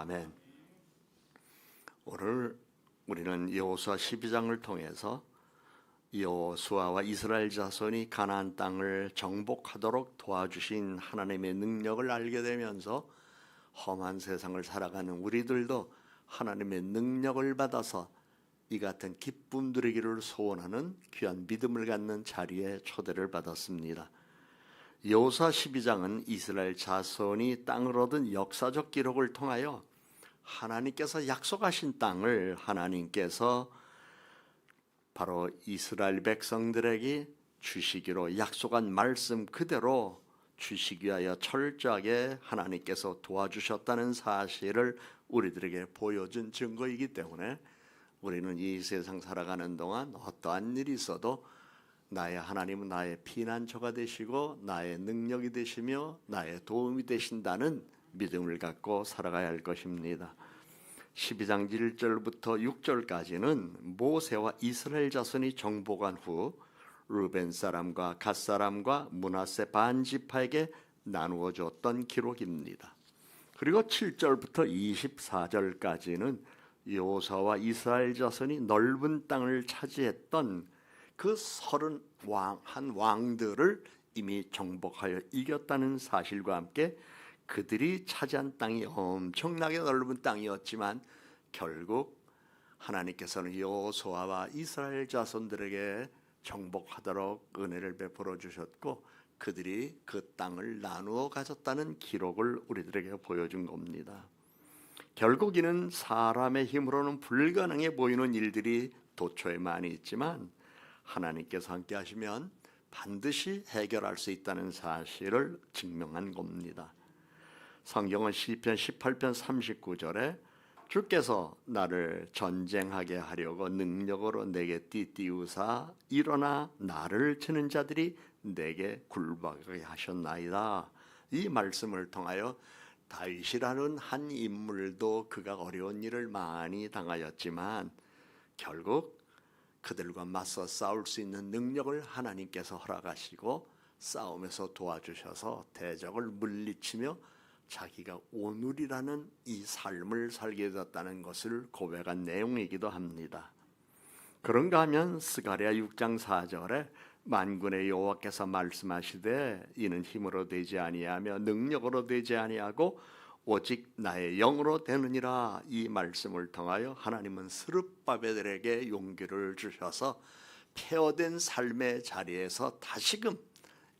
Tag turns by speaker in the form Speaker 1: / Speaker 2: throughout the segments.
Speaker 1: 아멘. 오늘 우리는 여호수아 12장을 통해서 여호수아와 이스라엘 자손이 가나안 땅을 정복하도록 도와주신 하나님의 능력을 알게 되면서 험한 세상을 살아가는 우리들도 하나님의 능력을 받아서 이 같은 기쁨 누리기를 소원하는 귀한 믿음을 갖는 자리에 초대를 받았습니다. 여호수아 12장은 이스라엘 자손이 땅을 얻은 역사적 기록을 통하여 하나님께서 약속하신 땅을 하나님께서 바로 이스라엘 백성들에게 주시기로 약속한 말씀 그대로 주시기 위하여 철저하게 하나님께서 도와주셨다는 사실을 우리들에게 보여준 증거이기 때문에 우리는 이 세상 살아가는 동안 어떠한 일이 있어도 나의 하나님은 나의 피난처가 되시고 나의 능력이 되시며 나의 도움이 되신다는 믿음을 갖고 살아가야 할 것입니다. 12장 1절부터 6절까지는 모세와 이스라엘 자손이 정복한 후 르벤 사람과 갓 사람과 므낫세 반지파에게 나누어 줬던 기록입니다. 그리고 7절부터 24절까지는 여호수아와 이스라엘 자손이 넓은 땅을 차지했던 그 31 왕들을 이미 정복하여 이겼다는 사실과 함께 그들이 차지한 땅이 엄청나게 넓은 땅이었지만 결국 하나님께서는 여호수아와 이스라엘 자손들에게 정복하도록 은혜를 베풀어 주셨고 그들이 그 땅을 나누어 가졌다는 기록을 우리들에게 보여준 겁니다. 결국 이는 사람의 힘으로는 불가능해 보이는 일들이 도처에 많이 있지만 하나님께서 함께 하시면 반드시 해결할 수 있다는 사실을 증명한 겁니다. 성경은 시편 18편 39절에 주께서 나를 전쟁하게 하려고 능력으로 내게 띠띠우사 일어나 나를 치는 자들이 내게 굴복하게 하셨나이다. 이 말씀을 통하여 다윗이라는 한 인물도 그가 어려운 일을 많이 당하였지만 결국 그들과 맞서 싸울 수 있는 능력을 하나님께서 허락하시고 싸움에서 도와주셔서 대적을 물리치며 자기가 오늘이라는 이 삶을 살게 되었다는 것을 고백한 내용이기도 합니다. 그런가 하면 스가랴 6장 4절에 만군의 여호와께서 말씀하시되 이는 힘으로 되지 아니하며 능력으로 되지 아니하고 오직 나의 영으로 되느니라. 이 말씀을 통하여 하나님은 스룹바벨에게 용기를 주셔서 폐허된 삶의 자리에서 다시금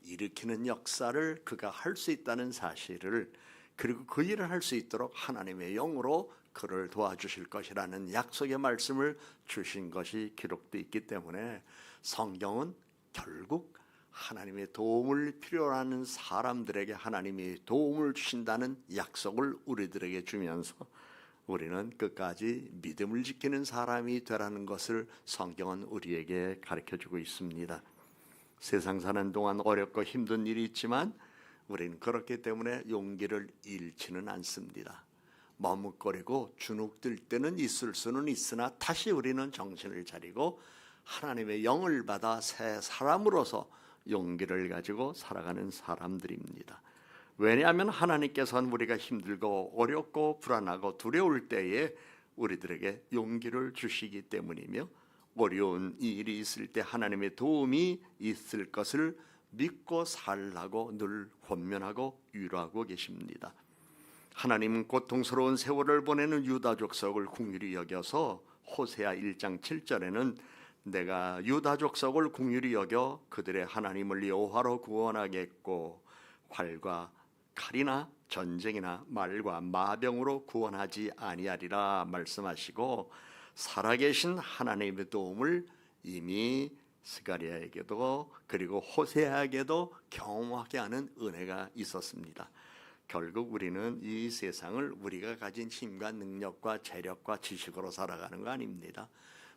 Speaker 1: 일으키는 역사를 그가 할 수 있다는 사실을, 그리고 그 일을 할 수 있도록 하나님의 영으로 그를 도와주실 것이라는 약속의 말씀을 주신 것이 기록되어 있기 때문에 성경은 결국 하나님의 도움을 필요로 하는 사람들에게 하나님이 도움을 주신다는 약속을 우리들에게 주면서 우리는 끝까지 믿음을 지키는 사람이 되라는 것을 성경은 우리에게 가르쳐주고 있습니다. 세상 사는 동안 어렵고 힘든 일이 있지만 우리는 그렇기 때문에 용기를 잃지는 않습니다. 머뭇거리고 주눅들 때는 있을 수는 있으나 다시 우리는 정신을 차리고 하나님의 영을 받아 새 사람으로서 용기를 가지고 살아가는 사람들입니다. 왜냐하면 하나님께서는 우리가 힘들고 어렵고 불안하고 두려울 때에 우리들에게 용기를 주시기 때문이며 어려운 일이 있을 때 하나님의 도움이 있을 것을 믿고 살라고 늘 권면하고 위로하고 계십니다. 하나님은 고통스러운 세월을 보내는 유다 족속을 긍휼히 여겨서 호세아 1장 7절에는 내가 유다 족속을 긍휼히 여겨 그들의 하나님을 여호와로 구원하겠고 활과 칼이나 전쟁이나 말과 마병으로 구원하지 아니하리라 말씀하시고 살아계신 하나님의 도움을 이미 스가랴에게도 그리고 호세아에게도 경험하게 하는 은혜가 있었습니다. 결국 우리는 이 세상을 우리가 가진 힘과 능력과 재력과 지식으로 살아가는 거 아닙니다.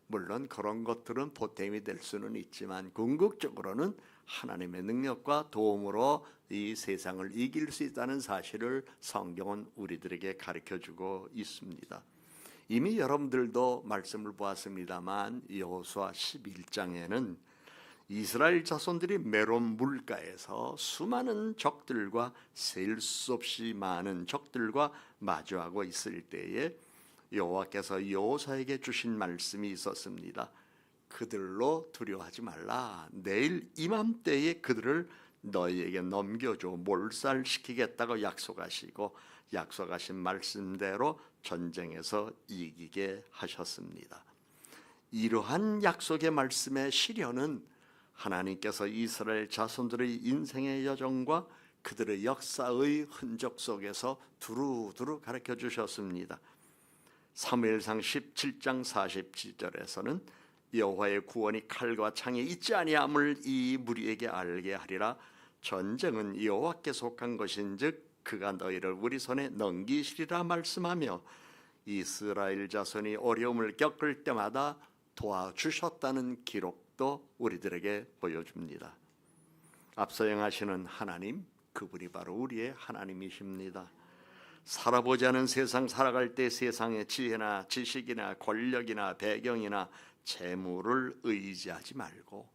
Speaker 1: 물론 그런 것들은 보탬이 될 수는 있지만 궁극적으로는 하나님의 능력과 도움으로 이 세상을 이길 수 있다는 사실을 성경은 우리들에게 가르쳐주고 있습니다. 이미 여러분들도 말씀을 보았습니다만 여호수아 11장에는 이스라엘 자손들이 메론 물가에서 수많은 적들과 셀 수 없이 많은 적들과 마주하고 있을 때에 여호와께서 여호사에게 주신 말씀이 있었습니다. 그들로 두려워하지 말라. 내일 이맘때에 그들을 너희에게 넘겨줘 몰살시키겠다고 약속하시고 약속하신 말씀대로 전쟁에서 이기게 하셨습니다. 이러한 약속의 말씀의 실현은 하나님께서 이스라엘 자손들의 인생의 여정과 그들의 역사의 흔적 속에서 두루두루 가르쳐 주셨습니다. 사무엘상 17장 40절에서는 여호와의 구원이 칼과 창에 있지 아니함을 이 무리에게 알게 하리라. 전쟁은 여호와께 속한 것인즉 그가 너희를 우리 손에 넘기시리라 말씀하며 이스라엘 자손이 어려움을 겪을 때마다 도와주셨다는 기록도 우리들에게 보여줍니다. 앞서 행하시는 하나님, 그분이 바로 우리의 하나님이십니다. 살아보지 않은 세상 살아갈 때 세상의 지혜나 지식이나 권력이나 배경이나 재물을 의지하지 말고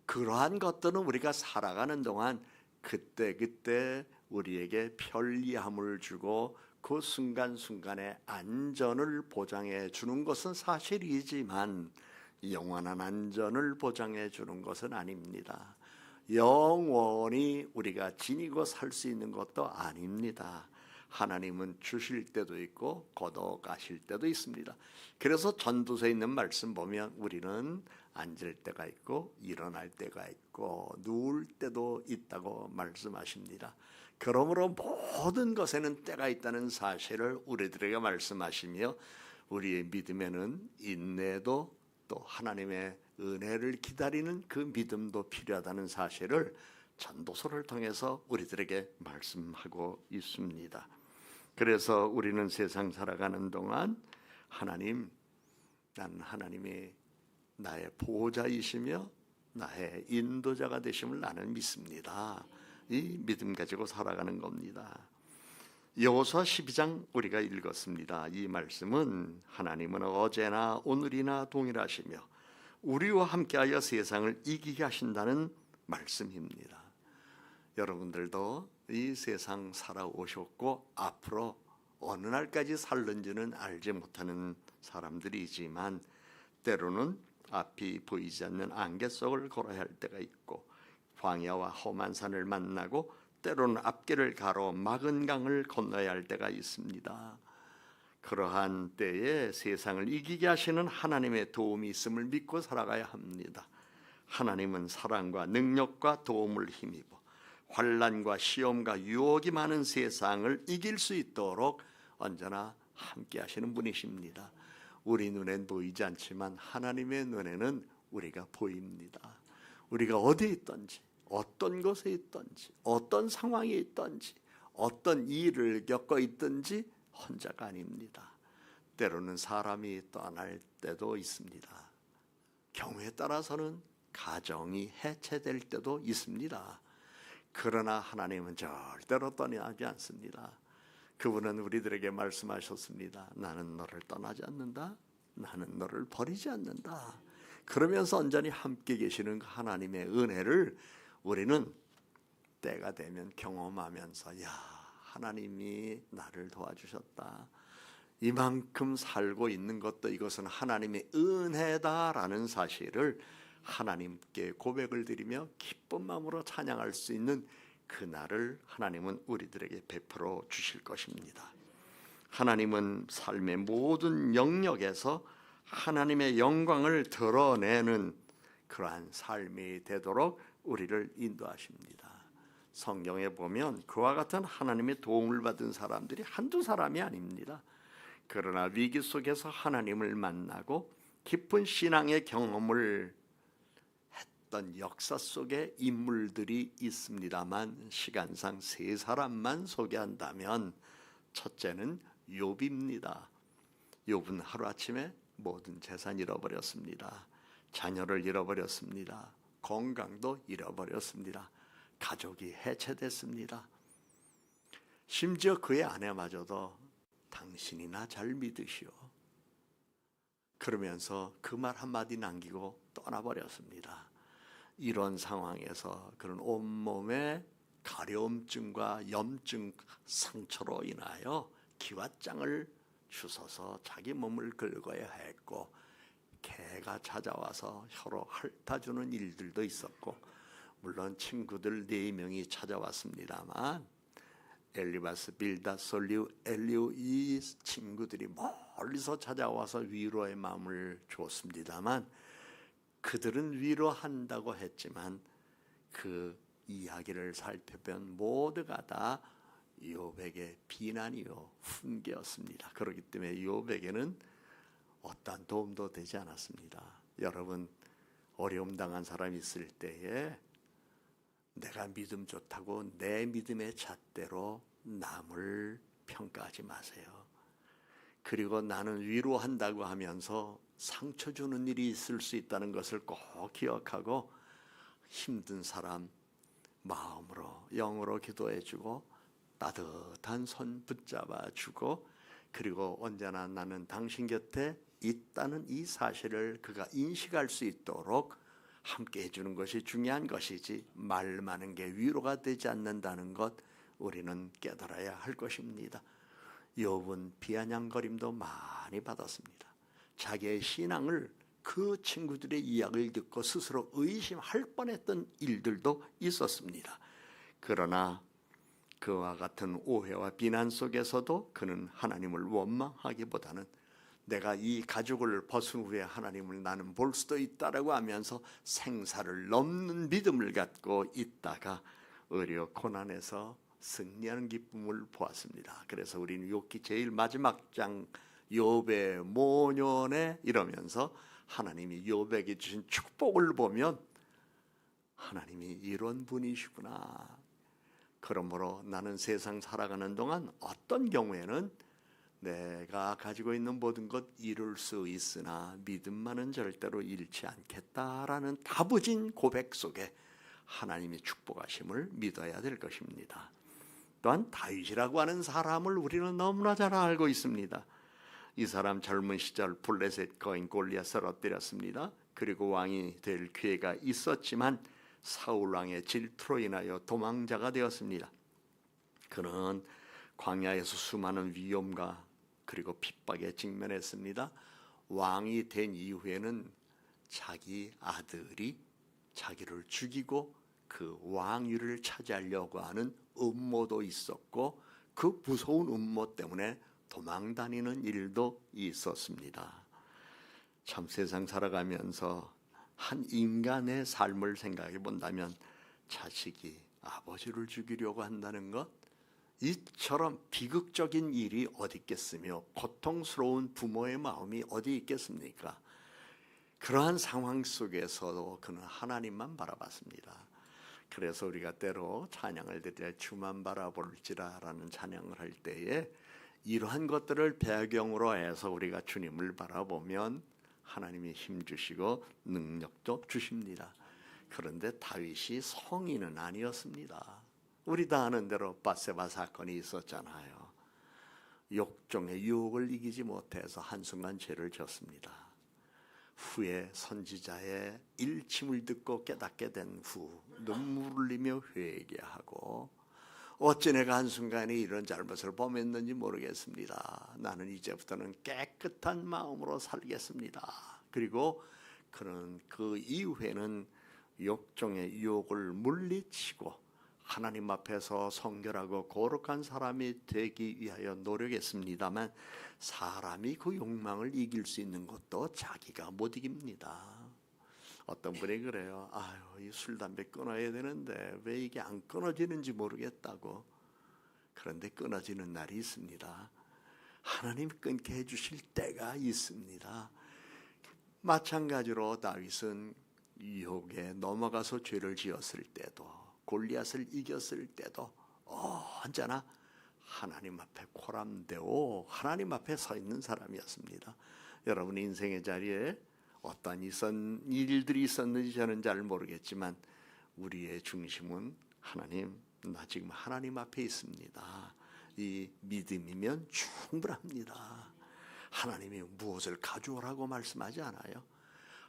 Speaker 1: 그러한 것들은 우리가 살아가는 동안 그때그때 우리에게 편리함을 주고 그 순간순간에 안전을 보장해 주는 것은 사실이지만 영원한 안전을 보장해 주는 것은 아닙니다. 영원히 우리가 지니고 살 수 있는 것도 아닙니다. 하나님은 주실 때도 있고 걷어가실 때도 있습니다. 그래서 전도서에 있는 말씀 보면 우리는 앉을 때가 있고 일어날 때가 있고 누울 때도 있다고 말씀하십니다. 그러므로 모든 것에는 때가 있다는 사실을 우리들에게 말씀하시며 우리의 믿음에는 인내도 또 하나님의 은혜를 기다리는 그 믿음도 필요하다는 사실을 전도서를 통해서 우리들에게 말씀하고 있습니다. 그래서 우리는 세상 살아가는 동안 하나님, 난 하나님이 나의 보호자이시며 나의 인도자가 되심을 나는 믿습니다. 이 믿음 가지고 살아가는 겁니다. 여호수아 12장 우리가 읽었습니다. 이 말씀은 하나님은 어제나 오늘이나 동일하시며 우리와 함께하여 세상을 이기게 하신다는 말씀입니다. 여러분들도 이 세상 살아오셨고 앞으로 어느 날까지 살는지는 알지 못하는 사람들이지만 때로는 앞이 보이지 않는 안개 속을 걸어야 할 때가 있고 광야와 험한 산을 만나고 때로는 앞길을 가로 막은 강을 건너야 할 때가 있습니다. 그러한 때에 세상을 이기게 하시는 하나님의 도움이 있음을 믿고 살아가야 합니다. 하나님은 사랑과 능력과 도움을 힘입어 환난과 시험과 유혹이 많은 세상을 이길 수 있도록 언제나 함께 하시는 분이십니다. 우리 눈엔 보이지 않지만 하나님의 눈에는 우리가 보입니다. 우리가 어디에 있든지 어떤 곳에 있든지 어떤 상황에 있든지 어떤 일을 겪어 있든지 혼자가 아닙니다. 때로는 사람이 떠날 때도 있습니다. 경우에 따라서는 가정이 해체될 때도 있습니다. 그러나 하나님은 절대로 떠나지 않습니다. 그분은 우리들에게 말씀하셨습니다. 나는 너를 떠나지 않는다. 나는 너를 버리지 않는다. 그러면서 온전히 함께 계시는 하나님의 은혜를 우리는 때가 되면 경험하면서 야, 하나님이 나를 도와주셨다. 이만큼 살고 있는 것도 이것은 하나님의 은혜다라는 사실을 하나님께 고백을 드리며 기쁜 마음으로 찬양할 수 있는 그날을 하나님은 우리들에게 베풀어 주실 것입니다. 하나님은 삶의 모든 영역에서 하나님의 영광을 드러내는 그러한 삶이 되도록 우리를 인도하십니다. 성경에 보면 그와 같은 하나님의 도움을 받은 사람들이 한두 사람이 아닙니다. 그러나 위기 속에서 하나님을 만나고 깊은 신앙의 경험을 했던 역사 속에 인물들이 있습니다만 시간상 세 사람만 소개한다면 첫째는 욥입니다. 욥은 하루아침에 모든 재산 잃어버렸습니다. 자녀를 잃어버렸습니다. 건강도 잃어버렸습니다. 가족이 해체됐습니다. 심지어 그의 아내마저도 당신이나 잘 믿으시오. 그러면서 그 말 한마디 남기고 떠나버렸습니다. 이런 상황에서 그런 온몸에 가려움증과 염증 상처로 인하여 기왓장을 주워서 자기 몸을 긁어야 했고, 개가 찾아와서 혀로 핥아주는 일들도 있었고, 물론 친구들 4명이 찾아왔습니다만 엘리바스, 빌닷, 솔리우, 엘리우 이 친구들이 멀리서 찾아와서 위로의 마음을 줬습니다만, 그들은 위로한다고 했지만 그 이야기를 살펴본 모두가 다 욥에게 비난이요 훈계였습니다. 그렇기 때문에 욥에게는 어떠한 도움도 되지 않았습니다. 여러분, 어려움 당한 사람이 있을 때에 내가 믿음 좋다고 내 믿음의 잣대로 남을 평가하지 마세요. 그리고 나는 위로한다고 하면서 상처 주는 일이 있을 수 있다는 것을 꼭 기억하고 힘든 사람 마음으로 영으로 기도해주고 따뜻한 손 붙잡아주고, 그리고 언제나 나는 당신 곁에 있다는 이 사실을 그가 인식할 수 있도록 함께 해주는 것이 중요한 것이지, 말 많은 게 위로가 되지 않는다는 것 우리는 깨달아야 할 것입니다. 욥은 비아냥거림도 많이 받았습니다. 자기의 신앙을 그 친구들의 이야기를 듣고 스스로 의심할 뻔했던 일들도 있었습니다. 그러나 그와 같은 오해와 비난 속에서도 그는 하나님을 원망하기보다는 내가 이 가죽을 벗은 후에 하나님을 나는 볼 수도 있다라고 하면서 생사를 넘는 믿음을 갖고 있다가 의려 고난에서 승리하는 기쁨을 보았습니다. 그래서 우리는 욥기 제일 마지막 장 욥의 모년에 이러면서 하나님이 욥에게 주신 축복을 보면 하나님이 이런 분이시구나. 그러므로 나는 세상 살아가는 동안 어떤 경우에는 내가 가지고 있는 모든 것 잃을 수 있으나 믿음만은 절대로 잃지 않겠다라는 다부진 고백 속에 하나님의 축복하심을 믿어야 될 것입니다. 또한 다윗이라고 하는 사람을 우리는 너무나 잘 알고 있습니다. 이 사람 젊은 시절 블레셋 거인 골리앗을 엎드렸습니다. 그리고 왕이 될 기회가 있었지만 사울 왕의 질투로 인하여 도망자가 되었습니다. 그는 광야에서 수많은 위험과 그리고 핍박에 직면했습니다. 왕이 된 이후에는 자기 아들이 자기를 죽이고 그 왕위를 차지하려고 하는 음모도 있었고, 그 무서운 음모 때문에 도망다니는 일도 있었습니다. 참 세상 살아가면서 한 인간의 삶을 생각해 본다면 자식이 아버지를 죽이려고 한다는 것, 이처럼 비극적인 일이 어디 있겠으며 고통스러운 부모의 마음이 어디 있겠습니까? 그러한 상황 속에서도 그는 하나님만 바라봤습니다. 그래서 우리가 때로 찬양을 드릴 주만 바라볼지라라는 찬양을 할 때에 이러한 것들을 배경으로 해서 우리가 주님을 바라보면 하나님이 힘 주시고 능력도 주십니다. 그런데 다윗이 성인은 아니었습니다. 우리 다 아는 대로 밧세바 사건이 있었잖아요. 욕종의 유혹을 이기지 못해서 한순간 죄를 졌습니다. 후에 선지자의 일침을 듣고 깨닫게 된 후 눈물을 흘리며 회개하고, 어찌 내가 한순간에 이런 잘못을 범했는지 모르겠습니다. 나는 이제부터는 깨끗한 마음으로 살겠습니다. 그리고 그는 그 이후에는 욕종의 유혹을 물리치고 하나님 앞에서 성결하고 거룩한 사람이 되기 위하여 노력했습니다만, 사람이 그 욕망을 이길 수 있는 것도 자기가 못 이깁니다. 어떤 분이 그래요. 아유, 이 술, 담배 끊어야 되는데 왜 이게 안 끊어지는지 모르겠다고. 그런데 끊어지는 날이 있습니다. 하나님 끊게 해주실 때가 있습니다. 마찬가지로 다윗은 유혹에 넘어가서 죄를 지었을 때도, 골리앗을 이겼을 때도 언제나 하나님 앞에 코람되고 하나님 앞에 서 있는 사람이었습니다. 여러분 인생의 자리에 어떤 일들이 있었는지 저는 잘 모르겠지만 우리의 중심은 하나님, 나 지금 하나님 앞에 있습니다. 이 믿음이면 충분합니다. 하나님이 무엇을 가져오라고 말씀하지 않아요.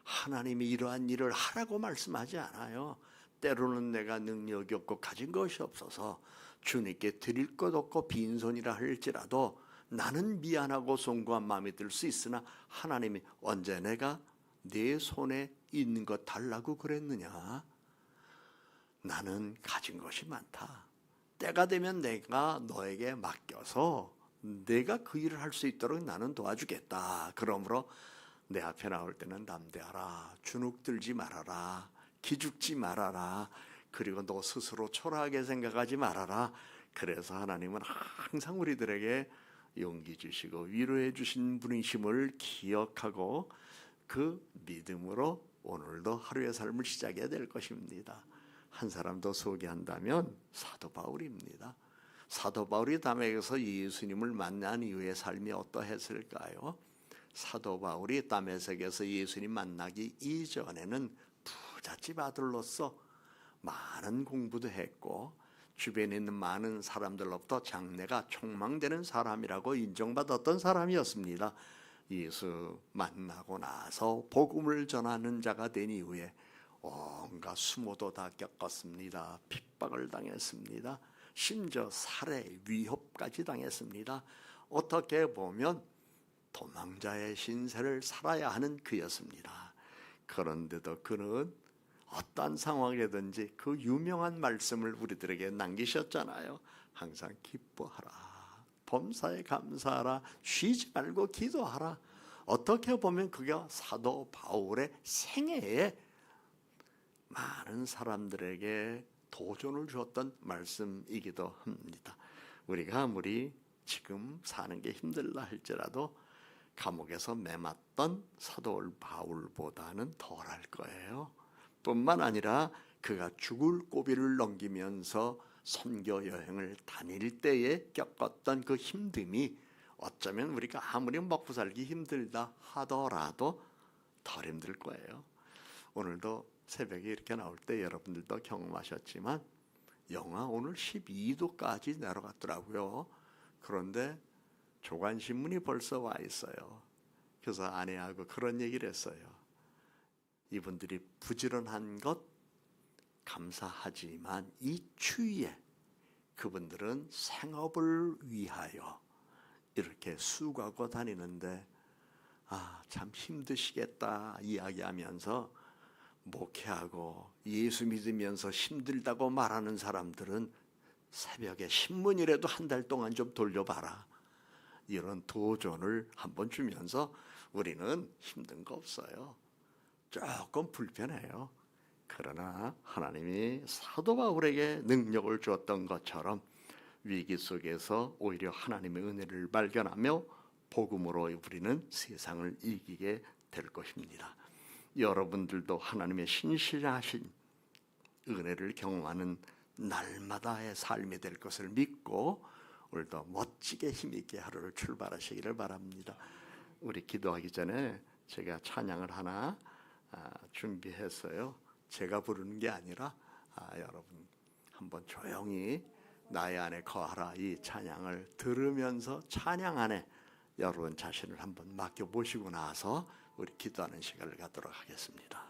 Speaker 1: 하나님이 이러한 일을 하라고 말씀하지 않아요. 때로는 내가 능력이 없고 가진 것이 없어서 주님께 드릴 것 없고 빈손이라 할지라도 나는 미안하고 송구한 마음이 들 수 있으나 하나님이 언제 내가 내 손에 있는 것 달라고 그랬느냐? 나는 가진 것이 많다. 때가 되면 내가 너에게 맡겨서 내가 그 일을 할 수 있도록 나는 도와주겠다. 그러므로 내 앞에 나올 때는 담대하라. 주눅 들지 말아라. 기죽지 말아라. 그리고 너 스스로 초라하게 생각하지 말아라. 그래서 하나님은 항상 우리들에게 용기 주시고 위로해 주신 분이심을 기억하고 그 믿음으로 오늘도 하루의 삶을 시작해야 될 것입니다. 한 사람 더 소개한다면 사도 바울입니다. 사도 바울이 다메섹에서 예수님을 만난 이후의 삶이 어떠했을까요? 사도 바울이 다메섹에서 예수님 만나기 이전에는 부잣집 아들로서 많은 공부도 했고 주변에 있는 많은 사람들로부터 장래가 촉망되는 사람이라고 인정받았던 사람이었습니다. 예수 만나고 나서 복음을 전하는 자가 된 이후에 온갖 수모도 다 겪었습니다. 핍박을 당했습니다. 심지어 살해, 위협까지 당했습니다. 어떻게 보면 도망자의 신세를 살아야 하는 그였습니다. 그런데도 그는 어떤 상황이든지 그 유명한 말씀을 우리들에게 남기셨잖아요. 항상 기뻐하라. 범사에 감사하라. 쉬지 말고 기도하라. 어떻게 보면 그게 사도 바울의 생애에 많은 사람들에게 도전을 주었던 말씀이기도 합니다. 우리가 아무리 지금 사는 게 힘들다 할지라도 감옥에서 매맞던 사도 바울보다는 덜할 거예요. 뿐만 아니라 그가 죽을 고비를 넘기면서 선교 여행을 다닐 때에 겪었던 그 힘듦이 어쩌면 우리가 아무리 먹고 살기 힘들다 하더라도 덜 힘들 거예요. 오늘도 새벽에 이렇게 나올 때 여러분들도 경험하셨지만 영하 오늘 12도까지 내려갔더라고요. 그런데 조간신문이 벌써 와 있어요. 그래서 아내하고 그런 얘기를 했어요. 이분들이 부지런한 것 감사하지만 이 추위에 그분들은 생업을 위하여 이렇게 수고하고 다니는데 참 힘드시겠다 이야기하면서 목회하고 예수 믿으면서 힘들다고 말하는 사람들은 새벽에 신문이라도 한 달 동안 좀 돌려봐라. 이런 도전을 한번 주면서 우리는 힘든 거 없어요. 조금 불편해요. 그러나 하나님이 사도 바울에게 능력을 주었던 것처럼 위기 속에서 오히려 하나님의 은혜를 발견하며 복음으로 우리는 세상을 이기게 될 것입니다. 여러분들도 하나님의 신실하신 은혜를 경험하는 날마다의 삶이 될 것을 믿고 오늘도 멋지게 힘있게 하루를 출발하시기를 바랍니다. 우리 기도하기 전에 제가 찬양을 하나 준비했어요. 제가 부르는 게 아니라 여러분 한번 조용히 나의 안에 거하라 이 찬양을 들으면서 찬양 안에 여러분 자신을 한번 맡겨보시고 나서 우리 기도하는 시간을 갖도록 하겠습니다.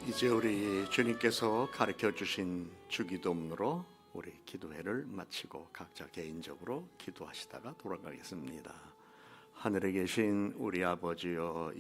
Speaker 1: 이제 우리 주님께서 가르쳐 주신 주기도문으로 우리 기도회를 마치고 각자 개인적으로 기도하시다가 돌아가겠습니다. 하늘에 계신 우리 아버지여,